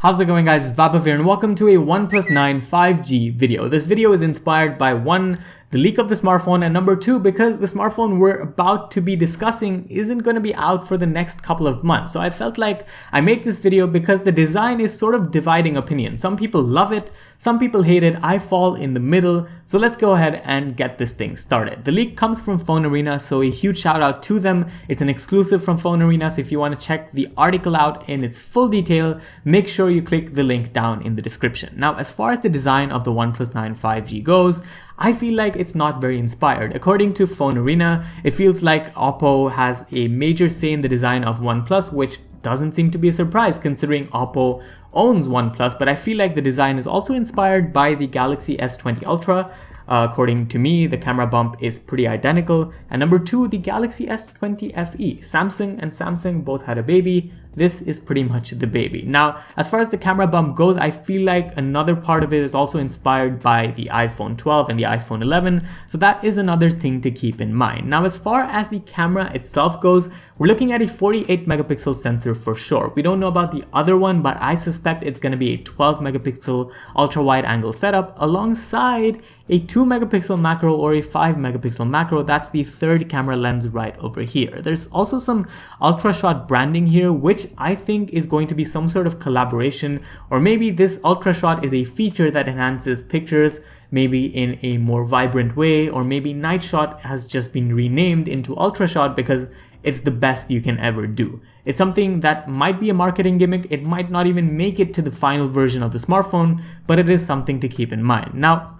How's it going, guys? Vaibhav here and welcome to a OnePlus 9 5G video. This video is inspired by one, the leak of the smartphone, and number two, because the smartphone we're about to be discussing isn't going to be out for the next couple of months. So I felt like I make this video because the design is sort of dividing opinion. Some people love it, some people hate it, I fall in the middle. So let's go ahead and get this thing started. The leak comes from Phone Arena, so a huge shout out to them. It's an exclusive from Phone Arena, so if you want to check the article out in its full detail, make sure you click the link down in the description. Now, as far as the design of the OnePlus 9 5G goes, I feel like it's not very inspired. According to Phone Arena, it feels like Oppo has a major say in the design of OnePlus, which doesn't seem to be a surprise considering Oppo owns OnePlus, but I feel like the design is also inspired by the Galaxy S20 Ultra. According to me, the camera bump is pretty identical. And number two, the Galaxy S20 FE. Samsung and Samsung both had a baby. This is pretty much the baby. Now, as far as the camera bump goes, I feel like another part of it is also inspired by the iPhone 12 and the iPhone 11. So that is another thing to keep in mind. Now, as far as the camera itself goes, we're looking at a 48 megapixel sensor for sure. We don't know about the other one, but I suspect it's going to be a 12 megapixel ultra wide angle setup alongside a 2 megapixel macro or a 5 megapixel macro. That's the third camera lens right over here. There's also some Ultrashot branding here, which I think is going to be some sort of collaboration, or maybe this Ultrashot is a feature that enhances pictures maybe in a more vibrant way, or maybe Nightshot has just been renamed into Ultrashot because it's the best you can ever do. It's something that might be a marketing gimmick. It might not even make it to the final version of the smartphone, but it is something to keep in mind. Now,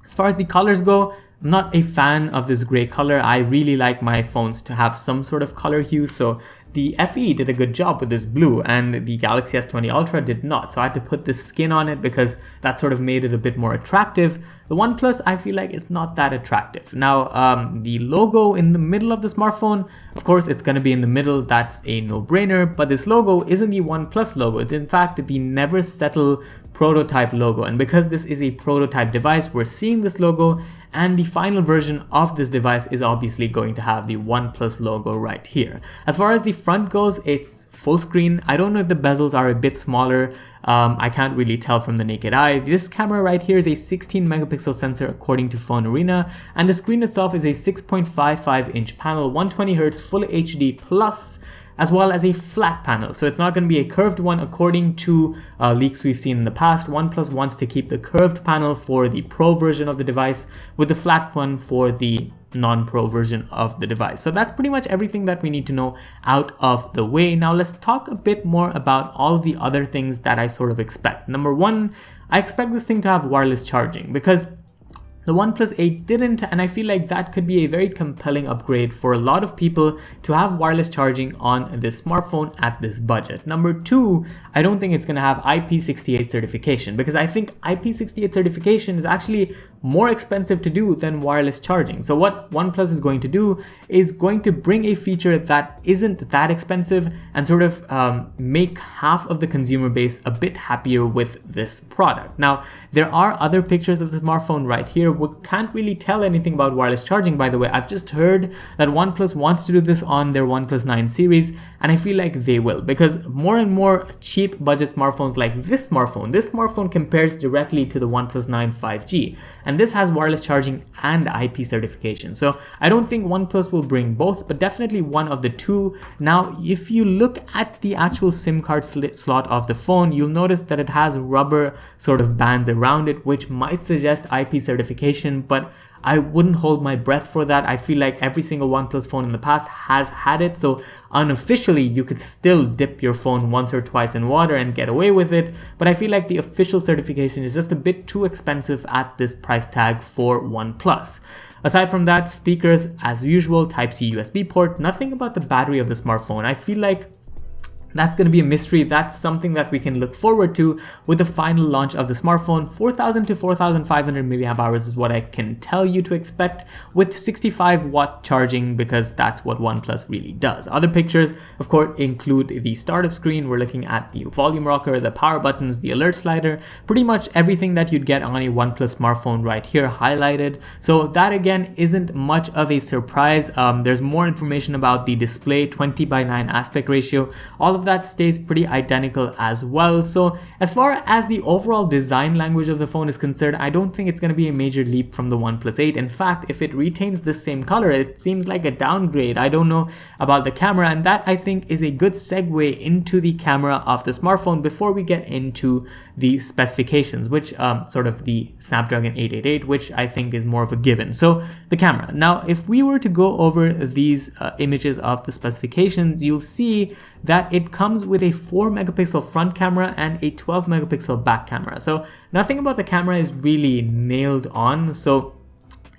as far as the colors go, I'm not a fan of this gray color. I really like my phones to have some sort of color hue, so the FE did a good job with this blue and the Galaxy S20 Ultra did not. So I had to put this skin on it because that sort of made it a bit more attractive. The OnePlus, I feel like it's not that attractive. Now, the logo in the middle of the smartphone, of course, it's going to be in the middle. That's a no-brainer, but this logo isn't the OnePlus logo. It's in fact the Never Settle prototype logo. And because this is a prototype device, we're seeing this logo, and the final version of this device is obviously going to have the OnePlus logo right here. As far as the front goes, it's full screen. I don't know if the bezels are a bit smaller. I can't really tell from the naked eye. This camera right here is a 16 megapixel sensor according to Phone Arena, and the screen itself is a 6.55 inch panel, 120 Hz Full HD Plus, as well as a flat panel. So it's not going to be a curved one according to leaks we've seen in the past. OnePlus wants to keep the curved panel for the Pro version of the device with the flat one for the non-Pro version of the device. So that's pretty much everything that we need to know out of the way. Now let's talk a bit more about all of the other things that I sort of expect. Number one, I expect this thing to have wireless charging because the OnePlus 8 didn't, and I feel like that could be a very compelling upgrade for a lot of people to have wireless charging on this smartphone at this budget. Number two, I don't think it's going to have IP68 certification because I think IP68 certification is actually more expensive to do than wireless charging. So what OnePlus is going to do is going to bring a feature that isn't that expensive and sort of make half of the consumer base a bit happier with this product. Now, there are other pictures of the smartphone right here. We can't really tell anything about wireless charging, by the way. I've just heard that OnePlus wants to do this on their OnePlus 9 series, and I feel like they will, because more and more cheap budget smartphones like this smartphone compares directly to the OnePlus 9 5G, and this has wireless charging and IP certification. So I don't think OnePlus will bring both, but definitely one of the two. Now, if you look at the actual SIM card slot of the phone, you'll notice that it has rubber sort of bands around it, which might suggest IP certification, but I wouldn't hold my breath for that. I feel like every single OnePlus phone in the past has had it, so unofficially you could still dip your phone once or twice in water and get away with it, but I feel like the official certification is just a bit too expensive at this price tag for OnePlus. Aside from that, speakers as usual, Type-C USB port, nothing about the battery of the smartphone. I feel like that's going to be a mystery. That's something that we can look forward to with the final launch of the smartphone. 4,000 to 4,500 milliamp hours is what I can tell you to expect, with 65 watt charging, because that's what OnePlus really does. Other pictures, of course, include the startup screen. We're looking at the volume rocker, the power buttons, the alert slider, pretty much everything that you'd get on a OnePlus smartphone right here highlighted. So that again isn't much of a surprise. There's more information about the display, 20:9 aspect ratio. All of of that stays pretty identical as well. So as far as the overall design language of the phone is concerned, I don't think it's going to be a major leap from the OnePlus 8. In fact, if it retains the same color, it seems like a downgrade. I don't know about the camera, and that I think is a good segue into the camera of the smartphone before we get into the specifications, which sort of the Snapdragon 888, which I think is more of a given. So the camera. Now, if we were to go over these images of the specifications, you'll see that it comes with a 4 megapixel front camera and a 12 megapixel back camera. So nothing about the camera is really nailed on. So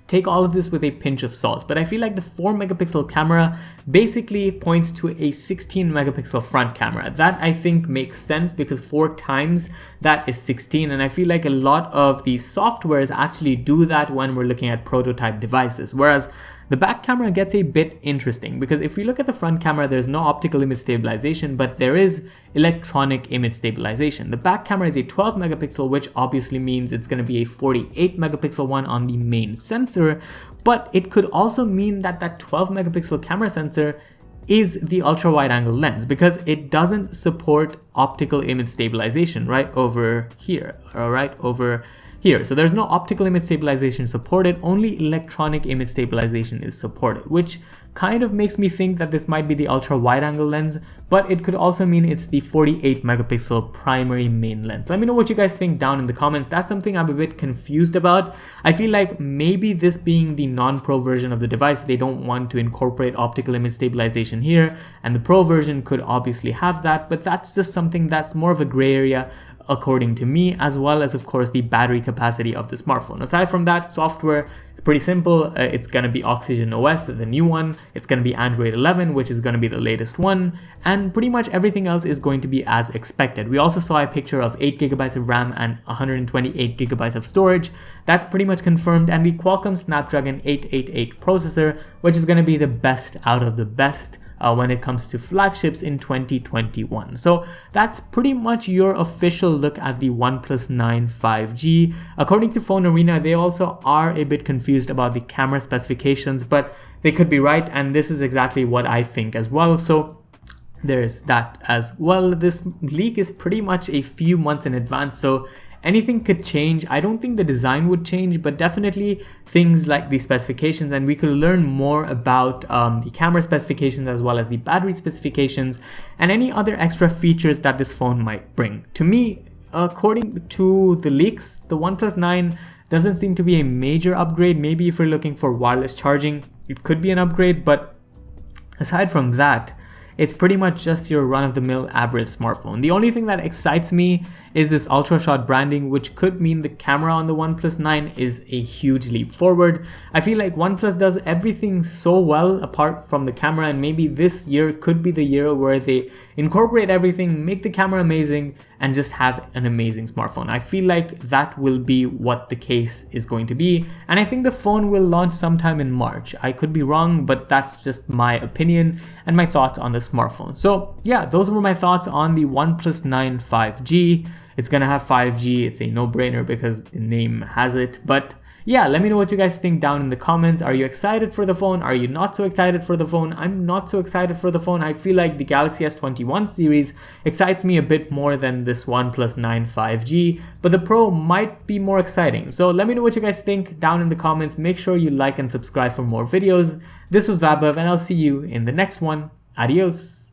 take all of this with a pinch of salt, but I feel like the 4 megapixel camera basically points to a 16 megapixel front camera. That I think makes sense because 4 times that is 16, and I feel like a lot of these softwares actually do that when we're looking at prototype devices, whereas the back camera gets a bit interesting because if we look at the front camera, there's no optical image stabilization, but there is electronic image stabilization. The back camera is a 12 megapixel, which obviously means it's going to be a 48 megapixel one on the main sensor, but it could also mean that that 12 megapixel camera sensor is the ultra wide angle lens because it doesn't support optical image stabilization right over here, or right over here. So there's no optical image stabilization supported, only electronic image stabilization is supported, which kind of makes me think that this might be the ultra wide angle lens, but it could also mean it's the 48 megapixel primary main lens. Let me know what you guys think down in the comments. That's something I'm a bit confused about. I feel like maybe this being the non-pro version of the device, they don't want to incorporate optical image stabilization here, and the pro version could obviously have that, but that's just something that's more of a gray area according to me, as well as of course the battery capacity of the smartphone. Aside from that, software is pretty simple. It's going to be Oxygen OS, the new one. It's going to be Android 11, which is going to be the latest one, and pretty much everything else is going to be as expected. We also saw a picture of 8 gigabytes of RAM and 128 gigabytes of storage. That's pretty much confirmed, and the Qualcomm Snapdragon 888 processor, which is going to be the best out of the best when it comes to flagships in 2021. So that's pretty much your official look at the OnePlus 9 5G. According to Phone Arena, they also are a bit confused about the camera specifications, but they could be right, and this is exactly what I think as well. So there's that as well. This leak is pretty much a few months in advance, so anything could change. I don't think the design would change, but definitely things like the specifications, and we could learn more about the camera specifications as well as the battery specifications and any other extra features that this phone might bring. To me, according to the leaks, the OnePlus 9 doesn't seem to be a major upgrade. Maybe if you're looking for wireless charging, it could be an upgrade, but aside from that, it's pretty much just your run-of-the-mill average smartphone. The only thing that excites me is this Ultrashot branding, which could mean the camera on the OnePlus 9 is a huge leap forward. I feel like OnePlus does everything so well apart from the camera, and maybe this year could be the year where they incorporate everything, make the camera amazing, and just have an amazing smartphone. I feel like that will be what the case is going to be, and I think the phone will launch sometime in March. I could be wrong, but that's just my opinion and my thoughts on the smartphone. So yeah, those were my thoughts on the OnePlus 9 5G. It's gonna have 5G. It's a no-brainer because the name has it. But yeah, let me know what you guys think down in the comments. Are you excited for the phone? Are you not so excited for the phone? I'm not so excited for the phone. I feel like the Galaxy S21 series excites me a bit more than this OnePlus 9 5G, but the Pro might be more exciting. So let me know what you guys think down in the comments. Make sure you like and subscribe for more videos. This was Vaibhav, and I'll see you in the next one. Adios.